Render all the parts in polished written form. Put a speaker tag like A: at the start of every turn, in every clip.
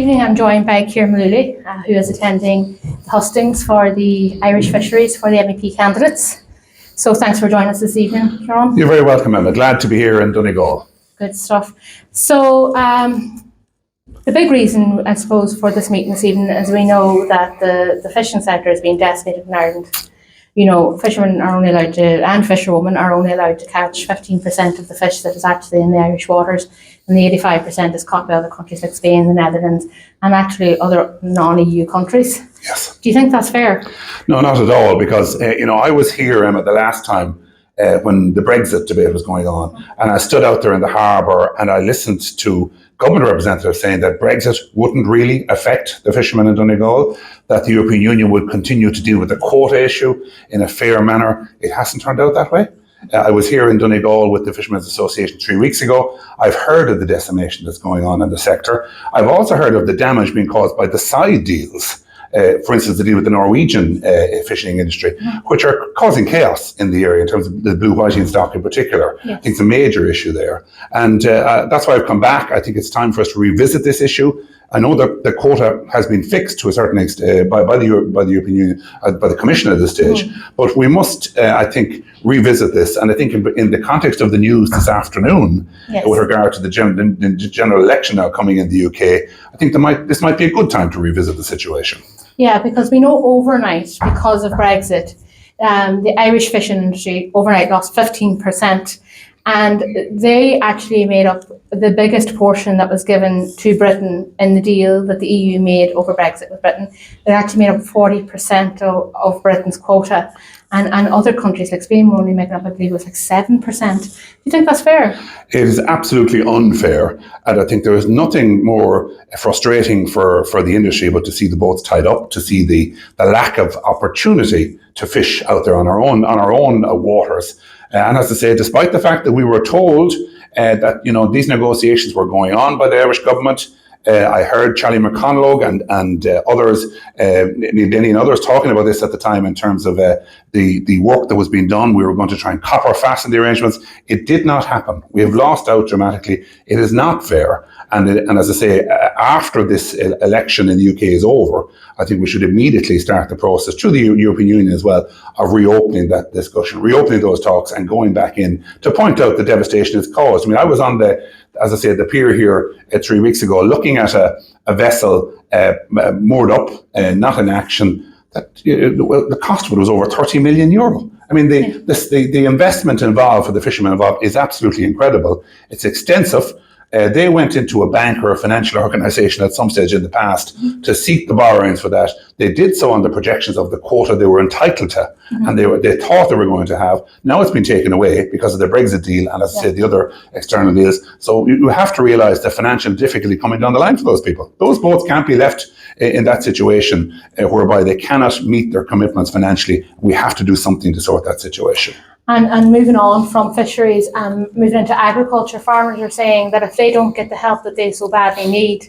A: evening I'm joined by Ciaran Mullooly, who is attending the hustings for the Irish Fisheries for the MEP candidates. So thanks for joining us this evening, Ciaran.
B: You're very welcome, Emma. Glad to be here in Donegal.
A: Good stuff. So the big reason, I suppose, for this meeting this evening is we know that the fishing sector is being decimated in Ireland. You know, fishermen are only allowed to, and fisherwomen are only allowed to catch 15% of the fish that is actually in the Irish waters, and the 85% is caught by other countries like Spain, the Netherlands, and actually other non-EU countries.
B: Yes.
A: Do you think that's fair?
B: No, not at all, because, I was here, Emma, the last time when the Brexit debate was going on, and I stood out there in the harbour and I listened to government representatives saying that Brexit wouldn't really affect the fishermen in Donegal, that the European Union would continue to deal with the quota issue in a fair manner. It hasn't turned out that way. I was here in Donegal with the Fishermen's Association 3 weeks ago. I've heard of the decimation that's going on in the sector. I've also heard of the damage being caused by the side deals. For instance, the deal with the Norwegian fishing industry, which are causing chaos in the area in terms of the blue whiting stock in particular. Yes. I think it's a major issue there. And that's why I've come back. I think it's time for us to revisit this issue. I know that the quota has been fixed to a certain extent by the European Union, by the Commission at this stage. But we must, I think, revisit this. And I think in the context of the news this afternoon, yes, with regard to the general election now coming in the UK, I think this might be a good time to revisit the situation.
A: Yeah, because we know overnight, because of Brexit, the Irish fishing industry overnight lost 15%. And they actually made up the biggest portion that was given to Britain in the deal that the EU made over Brexit with Britain. They actually made up 40% of Britain's quota. And other countries like Spain were only making up, I believe it was like 7%. Do you think that's fair? It
B: is absolutely unfair. And I think there is nothing more frustrating for the industry but to see the boats tied up, to see the lack of opportunity to fish out there on our own waters. And as I say, despite the fact that we were told that these negotiations were going on by the Irish government, I heard Charlie McConalogue and others, Neil Denny and others talking about this at the time in terms of the work that was being done. We were going to try and copper fasten the arrangements. It did not happen. We have lost out dramatically. It is not fair. And as I say, after this election in the UK is over, I think we should immediately start the process through the European Union as well of reopening that discussion, reopening those talks and going back in to point out the devastation it's caused. I mean, I was on as I said, the pier here 3 weeks ago, looking at a vessel moored up, not in action. The cost of it was over €30 million. I mean, the investment involved for the fishermen involved is absolutely incredible. It's extensive. They went into a bank or a financial organisation at some stage in the past to seek the borrowings for that. They did so on the projections of the quota they were entitled to, and they thought they were going to have. Now it's been taken away because of the Brexit deal and, as I said, the other external deals. So you have to realise the financial difficulty coming down the line for those people. Those boats can't be left in that situation whereby they cannot meet their commitments financially. We have to do something to sort that situation.
A: And moving on from fisheries and moving into agriculture, farmers are saying that if they don't get the help that they so badly need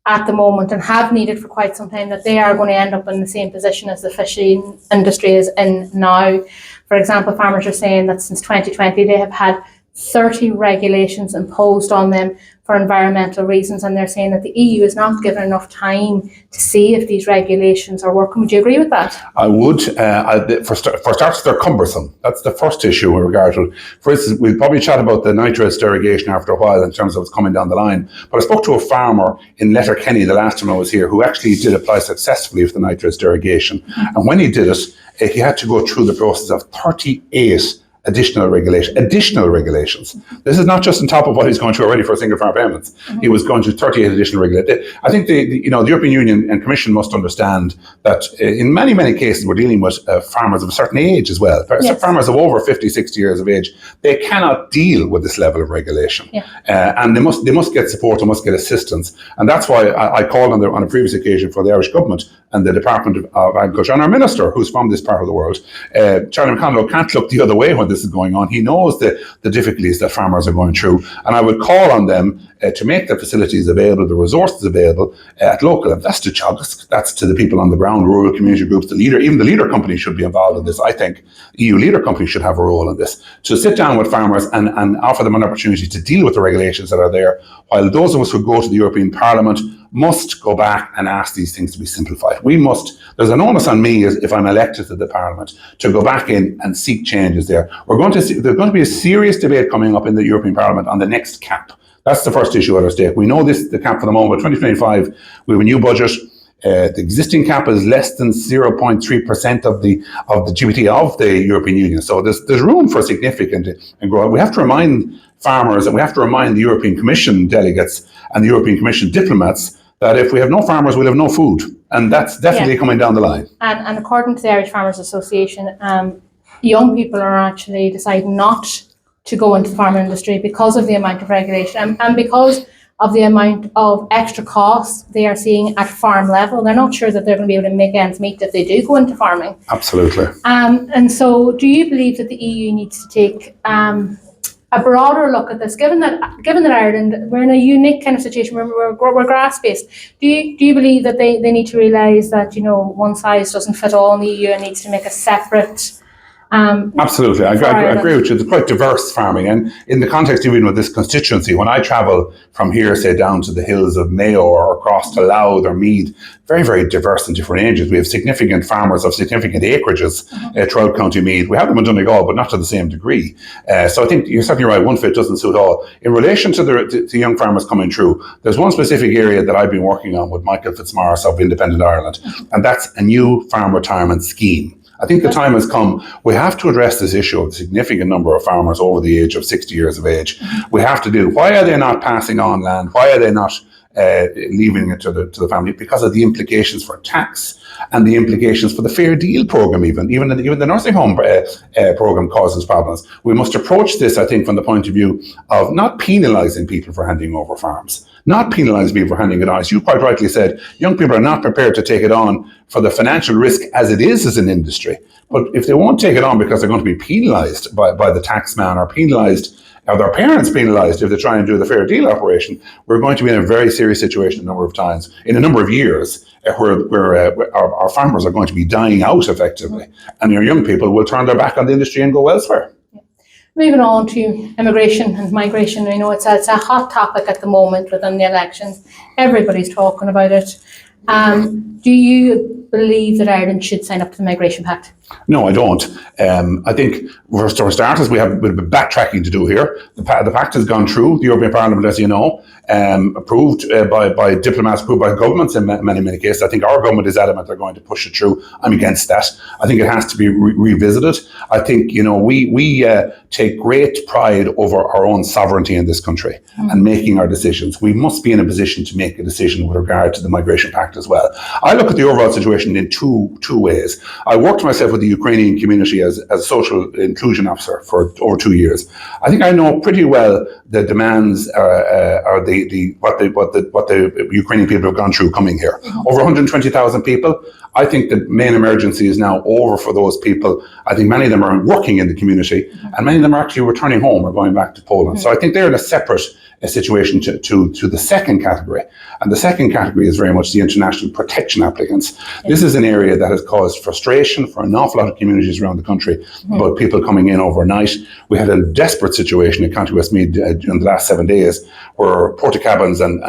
A: at the moment and have needed for quite some time, that they are going to end up in the same position as the fishing industry is in now. For example, farmers are saying that since 2020 they have had 30 regulations imposed on them for environmental reasons, and they're saying that the EU is not given enough time to see if these regulations are working. Would you agree with that?
B: I would. For starters, they're cumbersome. That's the first issue in regard to it. For instance, we'll probably chat about the nitrates derogation after a while in terms of what's coming down the line. But I spoke to a farmer in Letterkenny the last time I was here who actually did apply successfully for the nitrates derogation. And when he did it, he had to go through the process of 38 additional regulations. This is not just on top of what he's going through already for single farm payments. He was going through 38 additional regulations. I think the European Union and Commission must understand that in many cases we're dealing with farmers of a certain age as well. Yes. Farmers of over 50, 60 years of age, they cannot deal with this level of regulation. Yeah. And they must get support and must get assistance. And that's why I called on a previous occasion for the Irish government and the Department of Agriculture and our minister, who's from this part of the world. Charlie McConalogue can't look the other way when this is going on. He knows the difficulties that farmers are going through, and I would call on them to make the facilities available, the resources available at local. And that's to the people on the ground, rural community groups, even the leader companies should be involved in this. I think EU leader companies should have a role in this, to sit down with farmers and offer them an opportunity to deal with the regulations that are there, while those of us who go to the European Parliament must go back and ask these things to be simplified. There's an onus on me, as if I'm elected to the Parliament, to go back in and seek changes there. There's going to be a serious debate coming up in the European Parliament on the next cap. That's the first issue at our stake. We know the cap for the moment, 2025, we have a new budget. The existing cap is less than 0.3% of the GDP of the European Union. So there's room for significant growth. We have to remind farmers, and we have to remind the European Commission delegates and the European Commission diplomats that if we have no farmers, we'll have no food. And that's definitely coming down the line.
A: And according to the Irish Farmers Association, young people are actually deciding not to go into the farming industry because of the amount of regulation and because of the amount of extra costs they are seeing at farm level. They're not sure that they're going to be able to make ends meet if they do go into farming.
B: Absolutely.
A: And so do you believe that the EU needs to take a broader look at this, given that Ireland, we're in a unique kind of situation where we're grass-based? Do you believe that they need to realise that, one size doesn't fit all in the EU and needs to make a separate...
B: Absolutely, I agree with you. It's quite diverse farming, and in the context even with this constituency, when I travel from here, say down to the hills of Mayo or across to Louth or Meath, very, very diverse in different ages. We have significant farmers of significant acreages throughout County Meath. We have them in Donegal, but not to the same degree. So I think you're certainly right. One fit doesn't suit all. In relation to the young farmers coming through, there's one specific area that I've been working on with Michael Fitzmaurice of Independent Ireland, and that's a new farm retirement scheme. I think the time has come. We have to address this issue of the significant number of farmers over the age of 60 years of age. We have to do. Why are they not passing on land? Why are they not leaving it to the family? Because of the implications for tax and the implications for the Fair Deal programme. Even the nursing home programme causes problems. We must approach this, I think, from the point of view of not penalising people for handing over farms. Not penalise people for handing it on. As you quite rightly said, young people are not prepared to take it on for the financial risk as it is as an industry. But if they won't take it on because they're going to be penalised by the tax man or penalised, or their parents penalised if they try and do the Fair Deal operation, we're going to be in a very serious situation in a number of years, where our farmers are going to be dying out effectively, and our young people will turn their back on the industry and go elsewhere.
A: Moving on to immigration and migration, I know it's a hot topic at the moment within the elections. Everybody's talking about it. Do you believe that Ireland should sign up to the Migration Pact?
B: No, I don't. I think, for starters, we have a bit of backtracking to do here. The pact has gone through the European Parliament, as you know, approved by diplomats, approved by governments in many cases. I think our government is adamant they're going to push it through. I'm against that. I think it has to be revisited. I think, we take great pride over our own sovereignty in this country and making our decisions. We must be in a position to make a decision with regard to the Migration Pact as well. I look at the overall situation in two ways. I worked myself with the Ukrainian community as a social inclusion officer for over 2 years. I think I know pretty well the demands or what the Ukrainian people have gone through coming here. Over 120,000 people. I think the main emergency is now over for those people. I think many of them are working in the community, and many of them are actually returning home or going back to Poland. So I think they're in a separate situation to the second category. And the second category is very much the international protection applicants. This is an area that has caused frustration for an awful lot of communities around the country about people coming in overnight. We had a desperate situation in County Westmeath during the last 7 days where porta-cabins and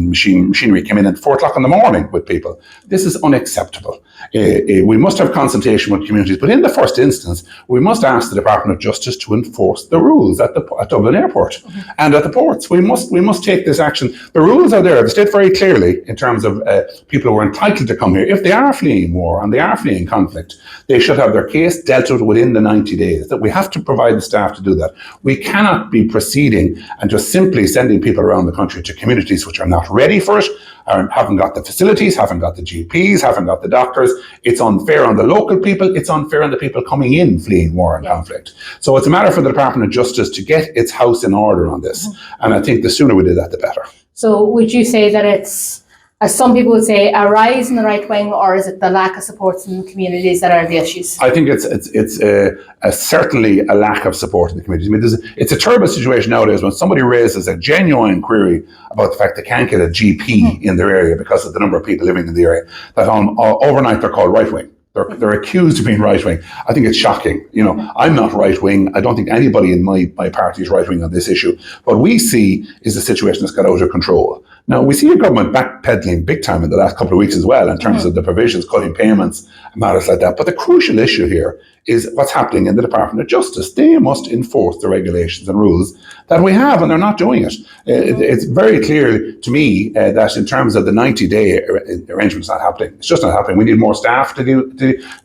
B: machinery came in at 4 o'clock in the morning with people. This is unacceptable. We must have consultation with communities, but in the first instance, we must ask the Department of Justice to enforce the rules at Dublin Airport and at the ports. We must take this action. The rules are there. They state very clearly in terms of people who are entitled to come here. If they are fleeing war and they are fleeing conflict, they should have their case dealt with within the 90 days. That we have to provide the staff to do that. We cannot be proceeding and just simply sending people around the country to communities which are not ready for it, haven't got the facilities, haven't got the GPs, haven't got the doctors. It's unfair on the local people. It's unfair on the people coming in fleeing war and conflict. So it's a matter for the Department of Justice to get its house in order on this. And I think the sooner we do that, the better.
A: So would you say that it's, as some people would say, a rise in the right wing, or is it the lack of supports in communities that are the issues?
B: I think it's certainly a lack of support in the community. I mean, it's a terrible situation nowadays when somebody raises a genuine query about the fact they can't get a GP in their area because of the number of people living in the area, that overnight they're called right wing. They're accused of being right-wing. I think it's shocking. You know, I'm not right-wing. I don't think anybody in my party is right-wing on this issue. What we see is a situation that's got out of control. Now, we see a government backpedaling big time in the last couple of weeks as well in terms of the provisions, cutting payments, matters like that. But the crucial issue here is what's happening in the Department of Justice. They must enforce the regulations and rules that we have, and they're not doing it. It's very clear to me that in terms of the 90-day arrangement's not happening. It's just not happening. We need more staff to do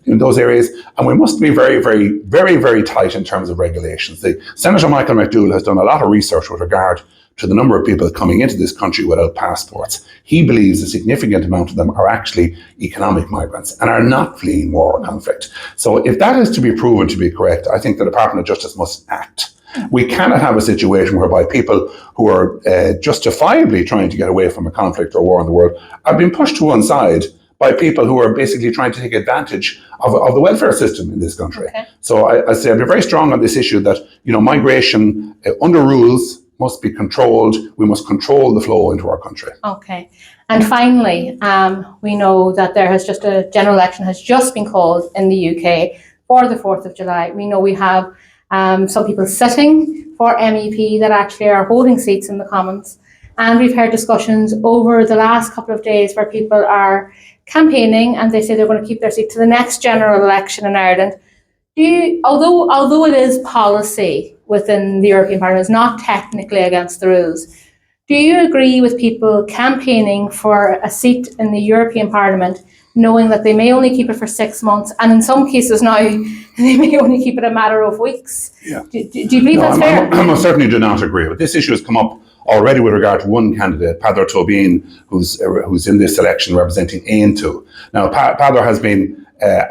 B: in those areas, and we must be very, very, very, very tight in terms of regulations. Senator Michael McDougall has done a lot of research with regard to the number of people coming into this country without passports. He believes a significant amount of them are actually economic migrants and are not fleeing war or conflict. So if that is to be proven to be correct, I think the Department of Justice must act. We cannot have a situation whereby people who are justifiably trying to get away from a conflict or war in the world are being pushed to one side by people who are basically trying to take advantage of the welfare system in this country. Okay. So I say I'd be very strong on this issue that, you know, migration under rules must be controlled. We must control the flow into our country. Okay.
A: And finally, we know that there has just a general election has just been called in the UK for the 4th of July. We know we have some people sitting for MEP that actually are holding seats in the Commons. And we've heard discussions over the last couple of days where people are campaigning and they say they're going to keep their seat to the next general election in Ireland. Although it is policy within the European Parliament, it's not technically against the rules. Do you agree with people campaigning for a seat in the European Parliament, knowing that they may only keep it for 6 months, and in some cases now they may only keep it a matter of weeks?
B: Yeah.
A: Do you believe that's fair?
B: I certainly do not agree. But this issue has come up already with regard to one candidate, Peadar Tóibín, who's in this election representing Aontu. Now, Peadar has been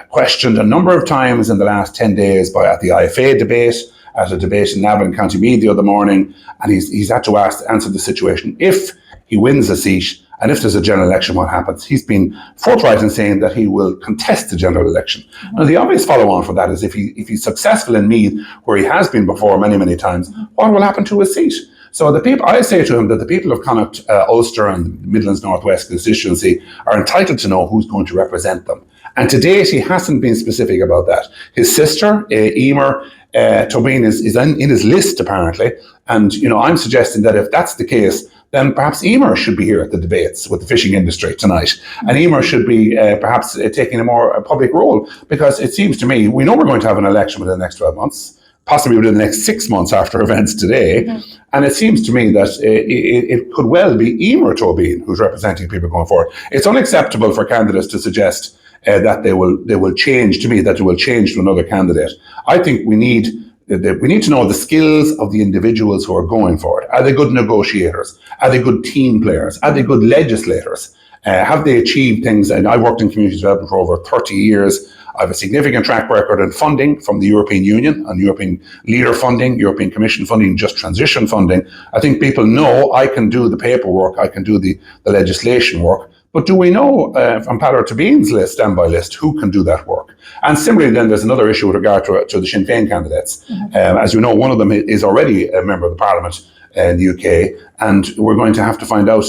B: questioned a number of times in the last 10 days at the IFA debate, at a debate in Navan, County Meath the other morning, and he's had to answer the situation. If he wins a seat, and if there's a general election, what happens? He's been forthright in saying that he will contest the general election. Mm-hmm. Now, the obvious follow-on for that is if he's successful in Meath, where he has been before many, many times, what will happen to his seat? So I say to him that the people of Connacht, Ulster and Midlands Northwest constituency are entitled to know who's going to represent them. And to date, he hasn't been specific about that. His sister, Emer Tóibín, is in his list, apparently. And, you know, I'm suggesting that if that's the case, then perhaps Emer should be here at the debates with the fishing industry tonight. And Emer should be perhaps taking a more public role, because it seems to me, we know we're going to have an election within the next 12 months, possibly within the next 6 months after events today. Mm-hmm. And it seems to me that it could well be Emer Tóibín who's representing people going forward. It's unacceptable for candidates to suggest that they will change to another candidate. I think we need to know the skills of the individuals who are going for it. Are they good negotiators? Are they good team players? Are they good legislators? Have they achieved things? And I've worked in community development for over 30 years. I have a significant track record in funding from the European Union on European leader funding, European Commission funding, just transition funding. I think people know I can do the paperwork, I can do the legislation work. But do we know from Peadar Tóibín's list, standby list, who can do that work? And similarly, then there's another issue with regard to the Sinn Féin candidates. Mm-hmm. As you know, one of them is already a member of the Parliament in the UK, and we're going to have to find out.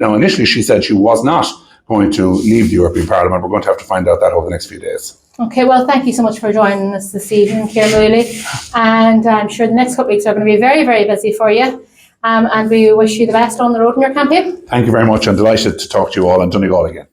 B: Now, initially, she said she was not going to leave the European Parliament. We're going to have to find out that over the next few days.
A: Okay, well, thank you so much for joining us this evening, Ciaran Mullooly. And I'm sure the next couple of weeks are going to be very, very busy for you. And we wish you the best on the road in your campaign.
B: Thank you very much. I'm delighted to talk to you all in Donegal again.